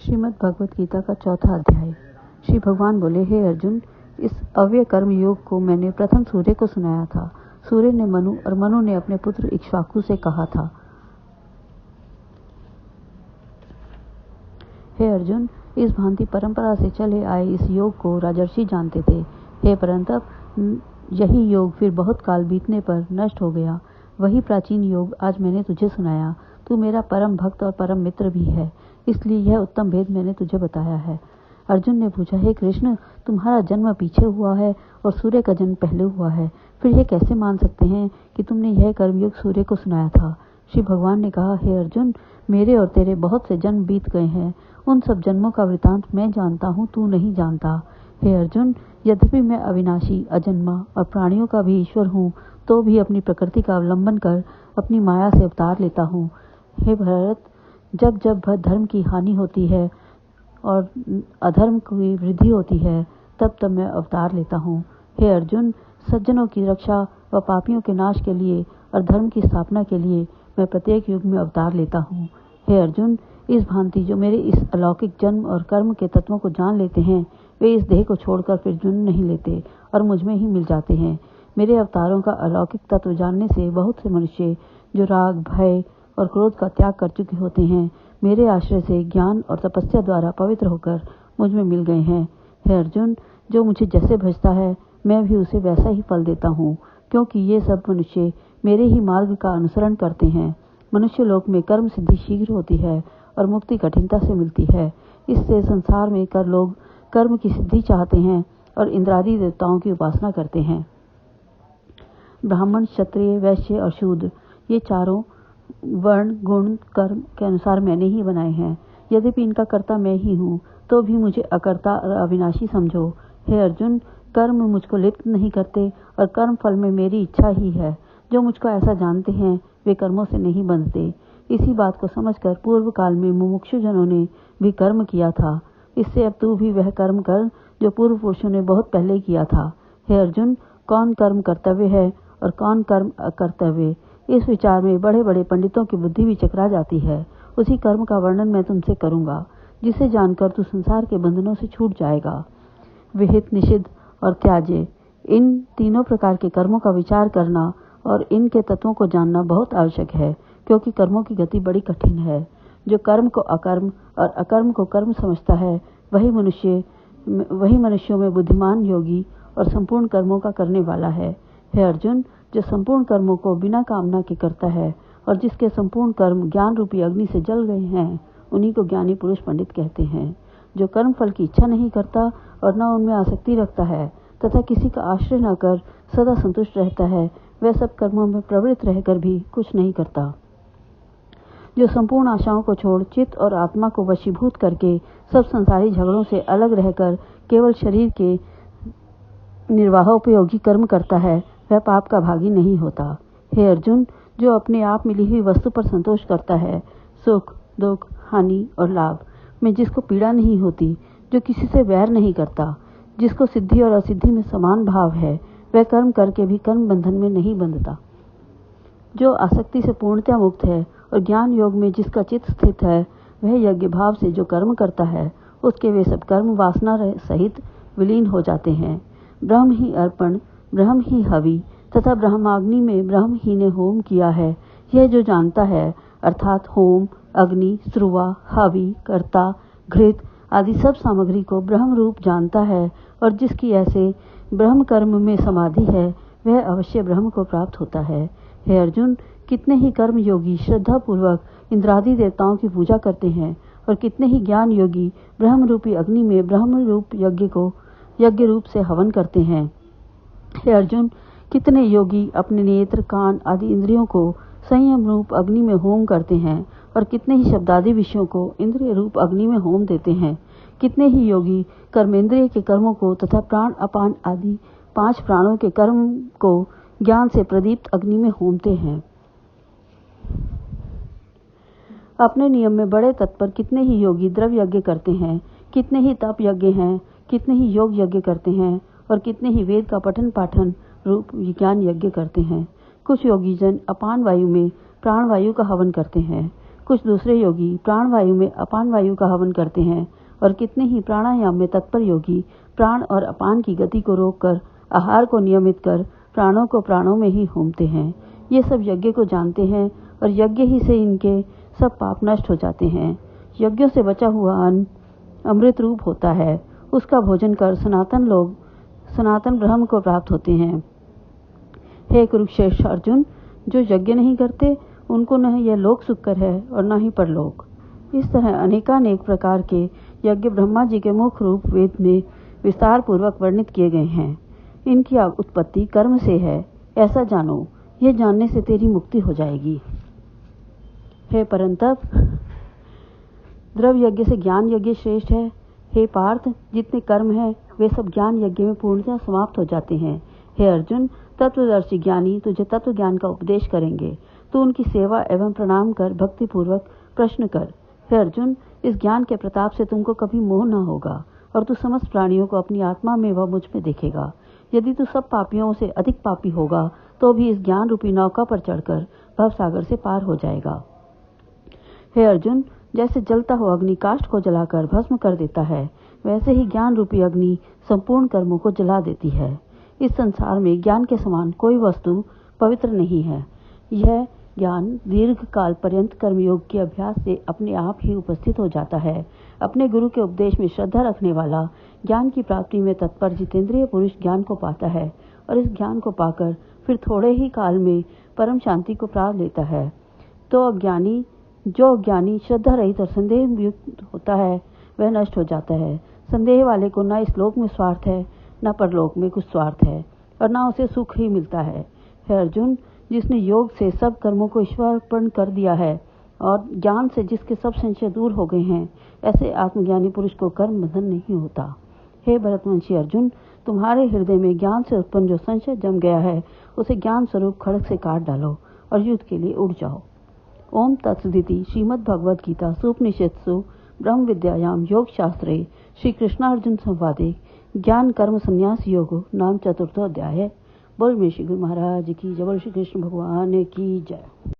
श्रीमद् भगवत गीता का चौथा अध्याय। श्री भगवान बोले, हे अर्जुन, इस अव्यय कर्म योग को मैंने प्रथम सूर्य को सुनाया था। सूर्य ने मनु और मनु ने अपने पुत्र इक्ष्वाकु से कहा था। हे अर्जुन, इस भांति परंपरा से चले आए इस योग को राजर्षि जानते थे। हे परंतप, यही योग फिर बहुत काल बीतने पर नष्ट हो गया। वही प्राचीन योग आज मैंने तुझे सुनाया। तू मेरा परम भक्त और परम मित्र भी है, इसलिए यह उत्तम भेद मैंने तुझे बताया है। अर्जुन ने पूछा, हे कृष्ण, तुम्हारा जन्म पीछे हुआ है और सूर्य का जन्म पहले हुआ है, फिर यह कैसे मान सकते हैं कि तुमने यह कर्मयोग सूर्य को सुनाया था? श्री भगवान ने कहा, हे अर्जुन, मेरे और तेरे बहुत से जन्म बीत गए हैं। उन सब जन्मों का वृतांत मैं जानता हूँ, तू नहीं जानता। हे अर्जुन, यद्यपि मैं अविनाशी, अजन्मा और प्राणियों का भी ईश्वर हूँ, तो भी अपनी प्रकृति का अवलंबन कर अपनी माया से अवतार लेता हूँ। हे भरत, जब जब धर्म की हानि होती है और अधर्म की वृद्धि होती है, तब तब मैं अवतार लेता हूँ। हे अर्जुन, सज्जनों की रक्षा व पापियों के नाश के लिए और धर्म की स्थापना के लिए मैं प्रत्येक युग में अवतार लेता हूँ। हे अर्जुन, इस भांति जो मेरे इस अलौकिक जन्म और कर्म के तत्वों को जान लेते हैं, वे इस देह को छोड़कर फिर जन्म नहीं लेते और मुझ में ही मिल जाते हैं। मेरे अवतारों का अलौकिक तत्व जानने से बहुत से मनुष्य जो राग, भय और क्रोध का त्याग कर चुके होते हैं, मेरे आश्रय से ज्ञान और तपस्या द्वारा पवित्र होकर मुझ में मिल गए हैं। हे अर्जुन, जो मुझे जैसे भजता है, मैं भी उसे वैसा ही फल देता हूँ, क्योंकि ये सब मनुष्य मेरे ही मार्ग का अनुसरण करते हैं। मनुष्य लोक में कर्म सिद्धि शीघ्र होती है और मुक्ति कठिनता से मिलती है। इससे संसार में कर लोग कर्म की सिद्धि चाहते हैं और इंद्रादि देवताओं की उपासना करते हैं। ब्राह्मण, क्षत्रिय, वैश्य और शूद्र, ये चारों वर्ण गुण कर्म के अनुसार मैंने ही बनाए हैं। यद्यपि इनका कर्ता मैं ही हूँ, तो भी मुझे अकर्ता और अविनाशी समझो। हे अर्जुन, कर्म मुझको लिप्त नहीं करते और कर्म फल में मेरी इच्छा ही है। जो मुझको ऐसा जानते हैं, वे कर्मों से नहीं बंधते। इसी बात को समझकर पूर्व काल में मुमुक्षु जनों ने भी कर्म किया था। इससे अब तू भी वह कर्म कर जो पूर्व पुरुषों ने बहुत पहले किया था। हे अर्जुन, कौन कर्म कर्तव्य है और कौन कर्म अकर्तव्य, इस विचार में बड़े बड़े पंडितों की बुद्धि भी चकरा जाती है। उसी कर्म का वर्णन मैं तुमसे करूंगा, जिसे जानकर तू संसार के बंधनों से छूट जाएगा। विहित, निषिद्ध और त्याज्य, इन तीनों प्रकार के कर्मों का विचार करना और इनके तत्वों को जानना बहुत आवश्यक है, क्योंकि कर्मों की गति बड़ी कठिन है। जो कर्म को अकर्म और अकर्म को कर्म समझता है, वही मनुष्यों में बुद्धिमान, योगी और संपूर्ण कर्मों का करने वाला है। हे अर्जुन, जो संपूर्ण कर्मों को बिना कामना के करता है और जिसके संपूर्ण कर्म ज्ञान रूपी अग्नि से जल गए हैं, उन्हीं को ज्ञानी पुरुष पंडित कहते हैं। जो कर्म फल की इच्छा नहीं करता और न उनमें आसक्ति रखता है तथा किसी का आश्रय न कर सदा संतुष्ट रहता है, वह सब कर्मों में प्रवृत्त रहकर भी कुछ नहीं करता। जो संपूर्ण आशाओं को छोड़ चित्त और आत्मा को वशीभूत करके सब संसारी झगड़ों से अलग रहकर केवल शरीर के निर्वाहोपयोगी कर्म करता है, वह पाप का भागी नहीं होता। हे अर्जुन, जो अपने आप मिली हुई वस्तु पर संतोष करता है, सुख, दुख, हानि और लाभ में जिसको पीड़ा नहीं होती, जो किसी से वैर नहीं करता, जिसको सिद्धि और असिद्धि में समान भाव है, वह कर्म करके भी कर्म बंधन में नहीं बंधता। जो आसक्ति से पूर्णतया मुक्त है और ज्ञान योग में जिसका चित्त स्थित है, वह यज्ञ भाव से जो कर्म करता है, उसके वे सब कर्म वासना सहित विलीन हो जाते हैं। ब्रह्म ही अर्पण, ब्रह्म ही हवि तथा ब्रह्माग्नि में ब्रह्म ही ने होम किया है, यह जो जानता है, अर्थात होम, अग्नि, स्रुवा, हवि, कर्ता, घृत आदि सब सामग्री को ब्रह्म रूप जानता है और जिसकी ऐसे ब्रह्म कर्म में समाधि है, वह अवश्य ब्रह्म को प्राप्त होता है। हे अर्जुन, कितने ही कर्म योगी श्रद्धा पूर्वक इंद्रादि देवताओं की पूजा करते हैं और कितने ही ज्ञान योगी ब्रह्म रूपी अग्नि में ब्रह्म रूप यज्ञ को यज्ञ रूप से हवन करते हैं। हे अर्जुन, कितने योगी अपने नेत्र, कान आदि इंद्रियों को संयम रूप अग्नि में होम करते हैं और कितने ही शब्दादि विषयों को इंद्रिय रूप अग्नि में होम देते हैं। कितने ही योगी कर्मेंद्रिय के कर्मों को तथा प्राण, अपान आदि 5 प्राणों के कर्म को ज्ञान से प्रदीप्त अग्नि में होमते हैं। अपने नियम में बड़े तत्पर कितने ही योगी द्रव्य यज्ञ करते हैं, कितने ही तप यज्ञ हैं, कितने ही योग यज्ञ करते हैं और कितने ही वेद का पठन पाठन रूप विज्ञान यज्ञ करते हैं। कुछ योगी जन अपान वायु में प्राण वायु का हवन करते हैं, कुछ दूसरे योगी प्राण वायु में अपान वायु का हवन करते हैं और कितने ही प्राणायाम में तत्पर योगी प्राण और अपान की गति को रोककर आहार को नियमित कर प्राणों को प्राणों में ही होमते हैं। ये सब यज्ञ को जानते हैं और यज्ञ ही से इनके सब पाप नष्ट हो जाते हैं। यज्ञों से बचा हुआ अन्न अमृत रूप होता है, उसका भोजन कर सनातन लोग सनातन ब्रह्म को प्राप्त होते हैं। हे कुरुक्षेत्र अर्जुन, जो यज्ञ नहीं करते उनको न यह लोक सुखकर है और न ही परलोक। इस तरह अनेकानेक प्रकार के यज्ञ ब्रह्मा जी के मुख्य रूप वेद में विस्तार पूर्वक वर्णित किए गए हैं। इनकी उत्पत्ति कर्म से है, ऐसा जानो। यह जानने से तेरी मुक्ति हो जाएगी। हे परंतप, द्रव्य यज्ञ से ज्ञान यज्ञ श्रेष्ठ है। हे पार्थ, जितने कर्म हैं वे सब ज्ञान यज्ञ में पूर्णतः समाप्त हो जाते हैं। हे अर्जुन, तत्वदर्शी ज्ञानी तुझे तत्व ज्ञान का उपदेश करेंगे। तू उनकी सेवा एवं प्रणाम कर भक्ति पूर्वक प्रश्न कर। हे अर्जुन, इस ज्ञान के प्रताप से तुमको कभी मोह न होगा और तू समस्त प्राणियों को अपनी आत्मा में व मुझ में देखेगा। यदि तू सब पापियों से अधिक पापी होगा तो भी इस ज्ञान रूपी नौका पर चढ़कर भव सागर से पार हो जाएगा। हे अर्जुन, जैसे जलता हुआ अग्नि काष्ठ को जलाकर भस्म कर देता है, वैसे ही ज्ञान रूपी अग्नि संपूर्ण कर्मों को जला देती है। इस संसार में ज्ञान के समान कोई वस्तु पवित्र नहीं है। यह ज्ञान दीर्घ काल पर्यंत कर्मयोग के अभ्यास से अपने आप ही उपस्थित हो जाता है। अपने गुरु के उपदेश में श्रद्धा रखने वाला ज्ञान की प्राप्ति में तत्पर जितेंद्रिय पुरुष ज्ञान को पाता है और इस ज्ञान को पाकर फिर थोड़े ही काल में परम शांति को प्राप्त लेता है। तो जो अज्ञानी श्रद्धा रहित और संदेह युक्त होता है वह नष्ट हो जाता है। संदेह वाले को न इस लोक में स्वार्थ है, न परलोक में कुछ स्वार्थ है और न उसे सुख ही मिलता है। हे अर्जुन, जिसने योग से सब कर्मों को ईश्वरार्पण कर दिया है और ज्ञान से जिसके सब संशय दूर हो गए हैं, ऐसे आत्मज्ञानी पुरुष को कर्म बंधन नहीं होता। हे भरतवंशी अर्जुन, तुम्हारे हृदय में ज्ञान से उत्पन्न जो संशय जम गया है उसे ज्ञान स्वरूप खड़ग से काट डालो और युद्ध के लिए उड़ जाओ। ओम तत्सदिति श्रीमद् भगवद गीता सूपनिषत्सु ब्रह्म विद्यायाम योग शास्त्रे श्री कृष्णार्जुन संवादे ज्ञान कर्म संन्यास योग नाम चतुर्थो अध्याय। बोल श्री गुरु महाराज की जय। बोल श्री कृष्ण भगवान की जय।